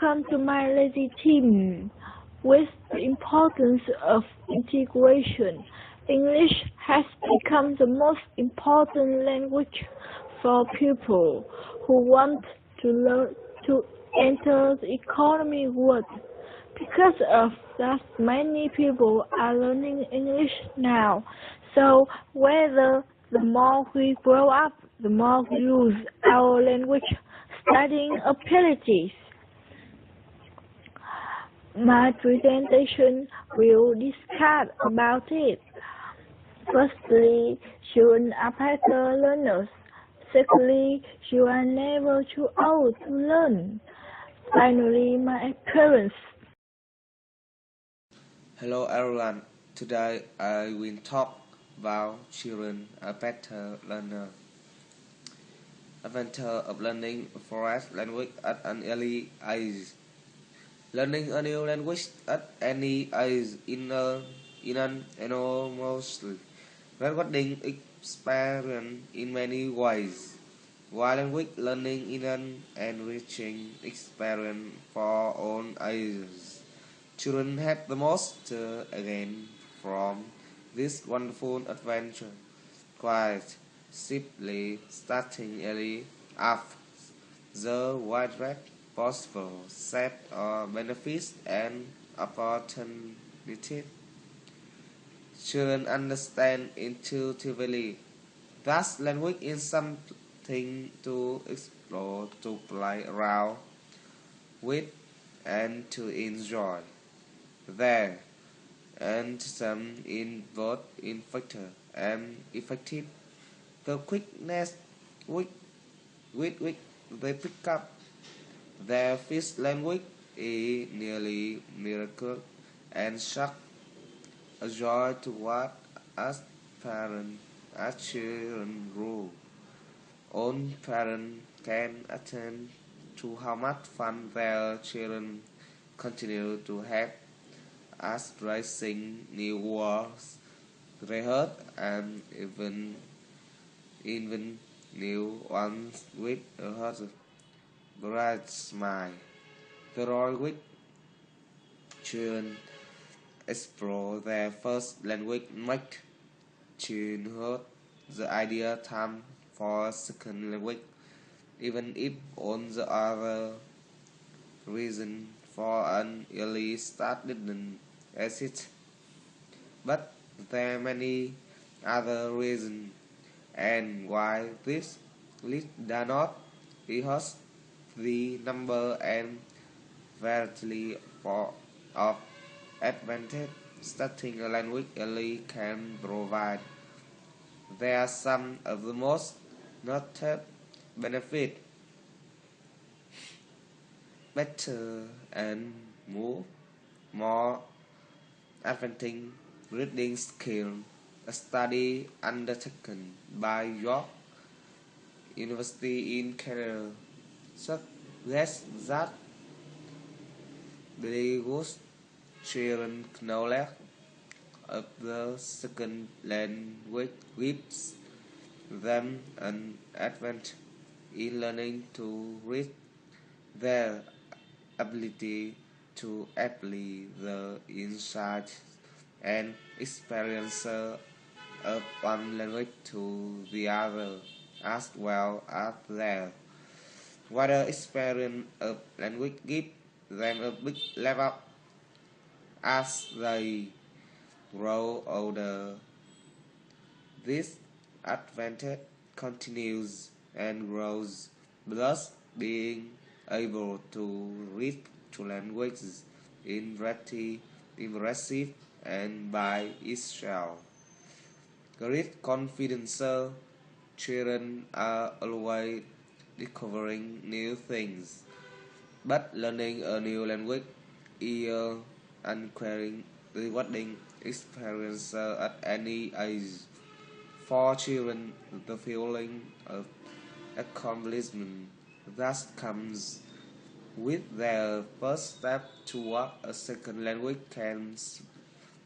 Welcome to my lazy team. With the importance of integration, English has become the most important language for people who want to learn to enter the economy world. Because of that, many people are learning English now. So whether the more we grow up, the more we lose our language studying abilities. My presentation will discuss about it. Firstly, children are better learners. Secondly, you are never too old to learn. Finally, my appearance. Hello everyone. Today I will talk about children are better learner. Advantage of learning foreign language at an early age. Learning a new language at any age in an enormously rewarding experience in many ways. While language learning is an enriching experience for all ages. Children have the most to gain from this wonderful adventure. Quite simply, starting early after the widest possible set of benefits and opportunities. Children understand intuitively. Thus, language is something to explore, to play around with, and to enjoy. There, and some in both effective. The quickness with which they pick up their first language is nearly miracle and shock a joy to what as parents as children grow. Own parents can attend to how much fun their children continue to have as raising new words they heard and even new ones with a heart bright smile. The role with children explore their first language make childhood the ideal time for a second language, even if on the other reason for an early start didn't exist. But there are many other reasons and why this list does not rehearse the number and variety of advantage starting a language early can provide. There are some of the most noted benefit, better and more advancing reading skill. A study undertaken by York University in Canada suggests that bilingual children knowledge of the second language gives them an advantage in learning to read. Their ability to apply the insights and experiences of one language to the other, as well as their wider experience of language give them a big level as they grow older. This advantage continues and grows, thus being able to read two languages in impressive and by itself. Great confidence. Children are always discovering new things, but learning a new language is an rewarding experience at any age. For children, the feeling of accomplishment thus comes with their first step toward a second language can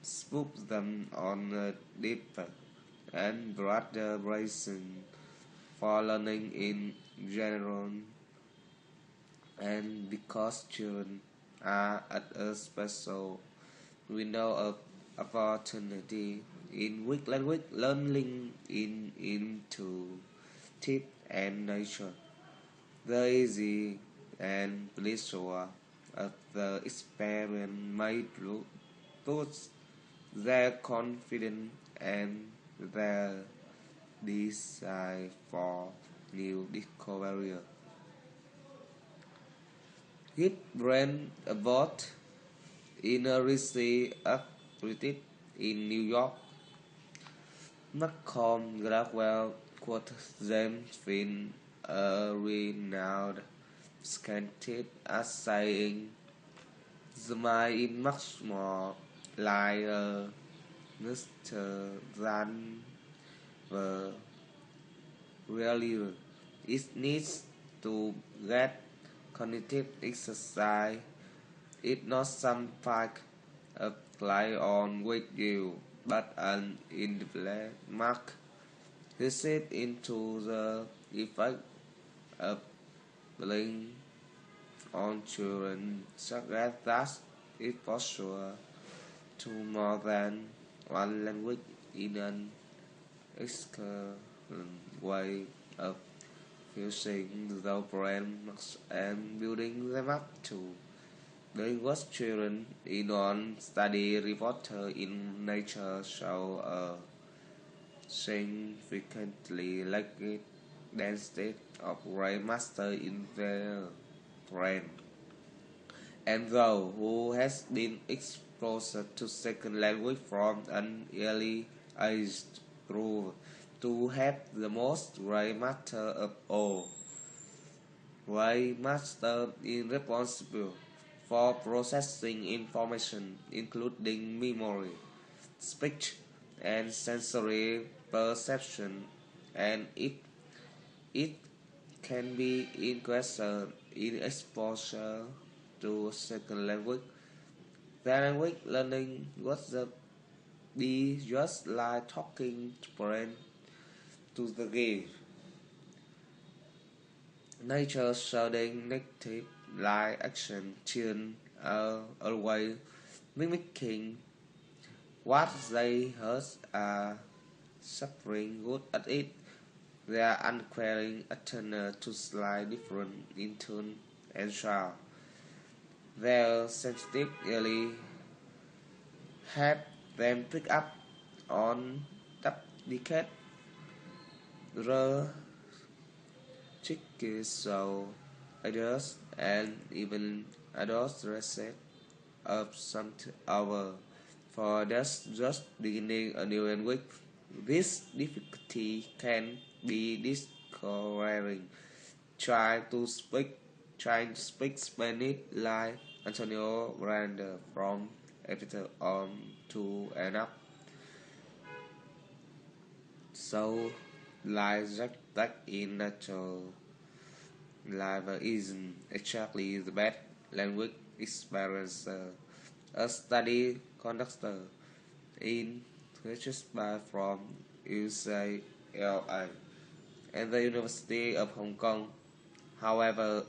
spook them on a deeper and broader reason for learning in general. And because children are at a special window of opportunity in weak language learning in intuitive and nature, the easy and pleasure of the experiment might boost their confidence and their desire for new discovery. His brain about in a research activity in New York, Malcolm Gladwell quoted James Finn, a renowned scientist, as saying, "The mind is much more like a nurture than the reality. It needs to get cognitive exercise. It's not some fact apply on with you, but an independent mark. Receive into the effect of playing on children suggest that it's possible to more than one language in an excellent way of fusing the brain and building them up to. There was children in one study reported in Nature show a significantly likely density of brain matter in their brain. And those who has been exposed to second language from an early age prove to have the most brain matter of all. Brain matter is responsible for processing information, including memory, speech, and sensory perception, and it can be increased in exposure to second language. The language learning was be just like talking to brain to the game. Nature showing negative like action children are always mimicking what they heard are suffering good at it. They are uncaring attend to slight different in tone and sound. Their sensitive early have them pick up on duplicate the chicken so others and even adults receipt of some hour for just beginning a new language. This difficulty can be discouraging. Trying to speak Spanish like Antonio Miranda from episode on to end up so like that in natural life isn't exactly the best language experience. A study conducted in research by from UCLA and the University of Hong Kong, however,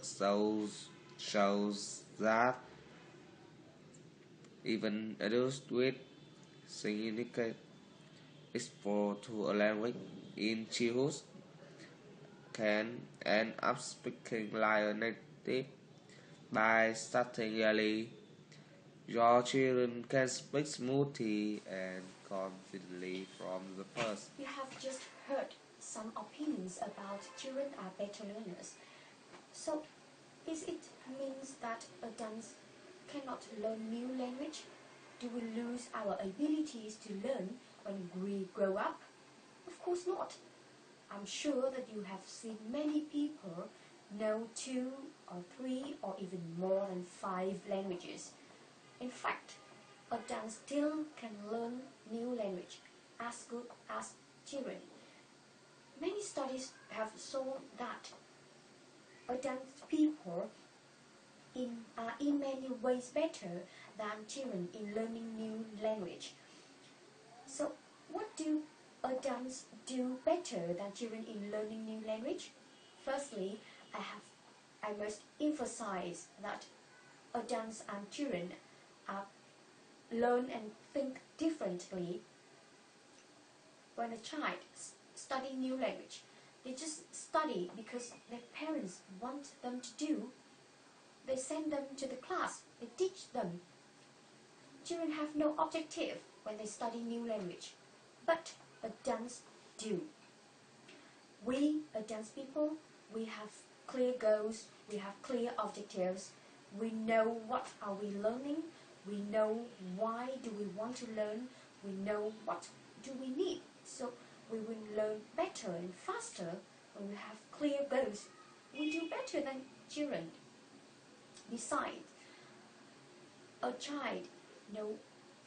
shows that even adults with significant exposure to a language in childhood can end up speaking like a native by starting early. Your children can speak smoothly and confidently from the first. You have just heard some opinions about children are better learners. So, is it means that adults cannot learn new language? Do we lose our abilities to learn when we grow up? Of course not. I'm sure that you have seen many people know 2 or 3 or even more than 5 languages. In fact, adults still can learn new language as good as children. Many studies have shown that adult people are in many ways better than children in learning new language. So, what do adults do better than children in learning new language? Firstly, I have I must emphasize that adults and children learn and think differently. When a child study new language, they just study because their parents want them to do. They send them to the class, they teach them. Children have no objective when they study new language, but adults do. We adult people, we have clear goals, we have clear objectives, we know what are we learning, we know why do we want to learn, we know what do we need. So we will learn better and faster when we have clear goals. We do better than children. Besides, a child knows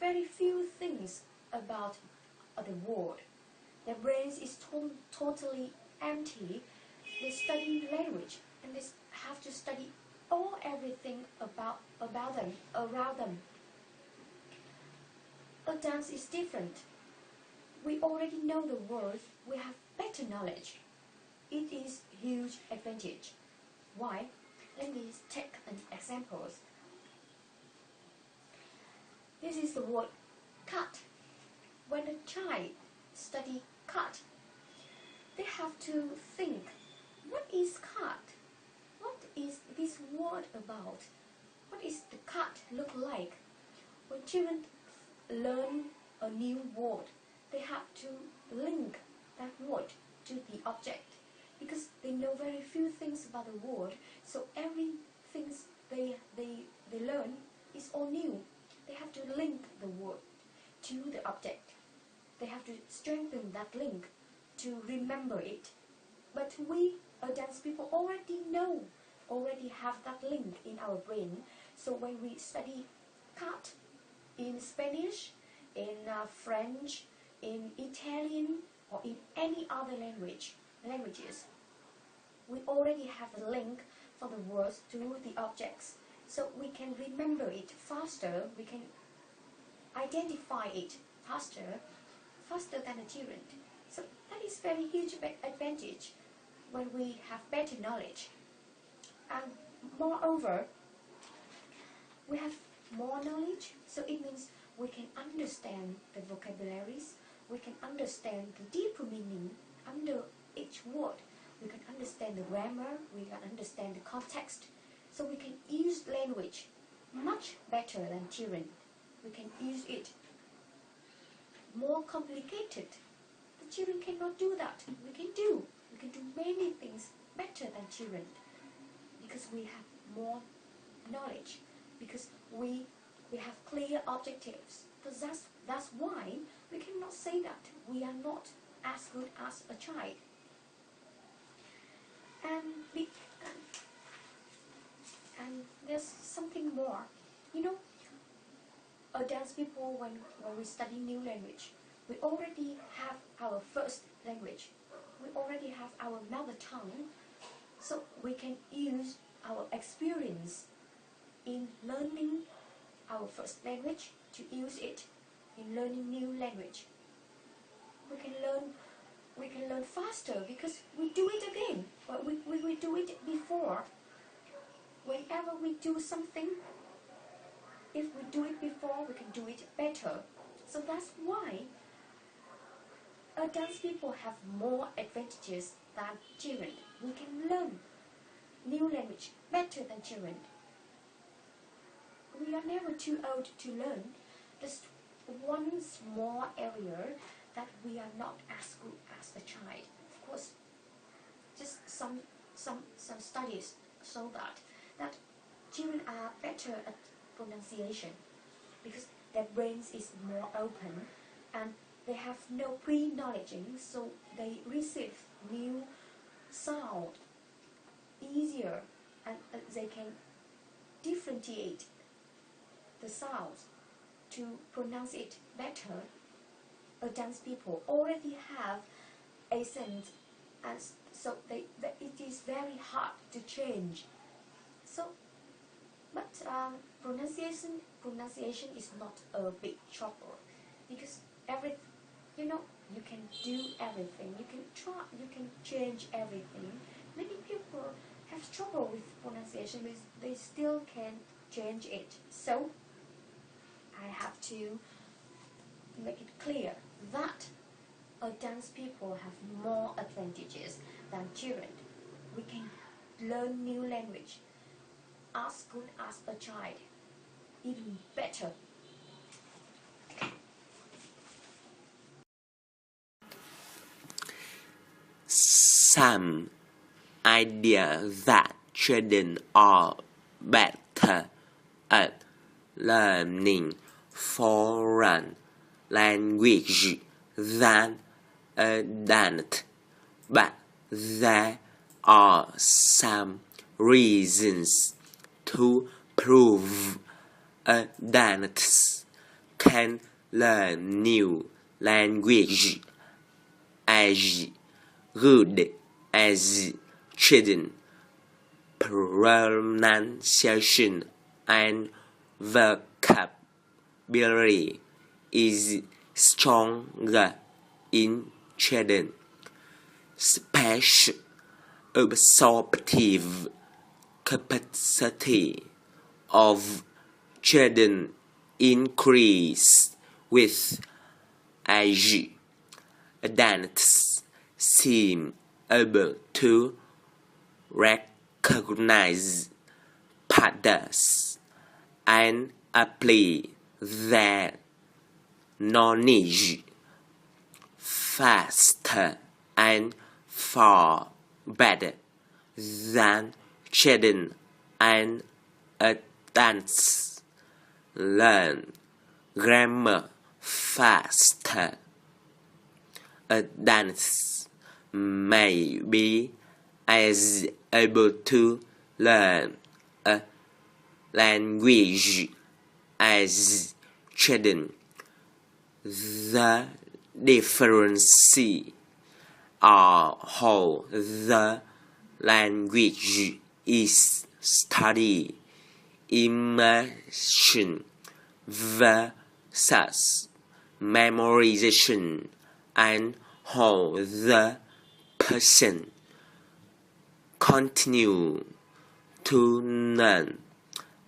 very few things about the world. Their brains is totally empty. They study language and they have to study everything about them, around them. Adults is different. We already know the world, we have better knowledge. It is huge advantage. Why? Let me take an example. This is the word cut. When a child study cut, they have to think, what is cut? What is this word about? What is the cut look like? When children learn a new word, they have to link that word to the object because they know very few things about the word, so everything they learn is all new. They have to link the word to the object. They have to strengthen that link to remember it. But we adult people already have that link in our brain. So when we study cut in Spanish, in French, in Italian, or in any other languages, we already have a link for the words to the objects. So we can remember it faster, we can identify it faster than a children. So that is very huge advantage when we have better knowledge. And moreover, we have more knowledge, so it means we can understand the vocabularies, we can understand the deeper meaning under each word, we can understand the grammar, we can understand the context, so we can use language much better than children. We can use it more complicated. The children cannot do that. We can do many things better than children because we have more knowledge, because we have clear objectives. So that's why we cannot say that we are not as good as a child. And there's something more. You know, adult people, when we study new language, we already have our first language. We already have our mother tongue, so we can use our experience in learning our first language to use it in learning new language. We can learn faster because we do it again. But we do it before. Whenever we do something, if we do it before, we can do it better. So that's why adult people have more advantages than children. We can learn new language better than children. We are never too old to learn. Just one small area that we are not as good as a child. Of course, just some studies show that children are better at pronunciation because their brains is more open and they have no pre-knowledge, so they receive new sound easier and they can differentiate the sounds to pronounce it better. Adult people already have accent, and so it is very hard to change. So, but pronunciation is not a big trouble because you can do everything. You can change everything. Many people have have trouble with pronunciation, they still can change it. So I have to make it clear that adult people have more advantages than children. We can learn new language as good as a child, even better. Some idea that children are better at learning foreign language than adults, but there are some reasons to prove adults can learn new language as good as children. Pronunciation and vocabulary is stronger in children. Special absorptive capacity of children increase with age. Adults seem able to recognize patterns and apply their knowledge faster and far better than children, and adults learn grammar faster. Adults may be as able to learn a language as children. The difference are how the language is studied, immersion versus memorization, and how the person continue to learn.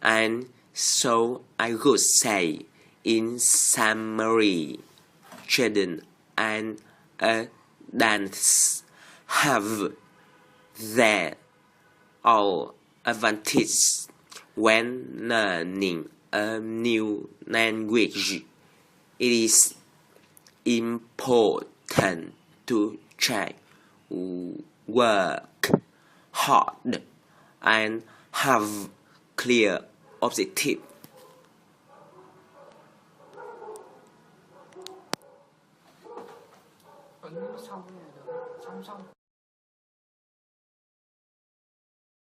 And so I would say, in summary, children and adults have their own advantages when learning a new language. It is important to try, work hard, and have clear objective. Xong rồi, xong xong.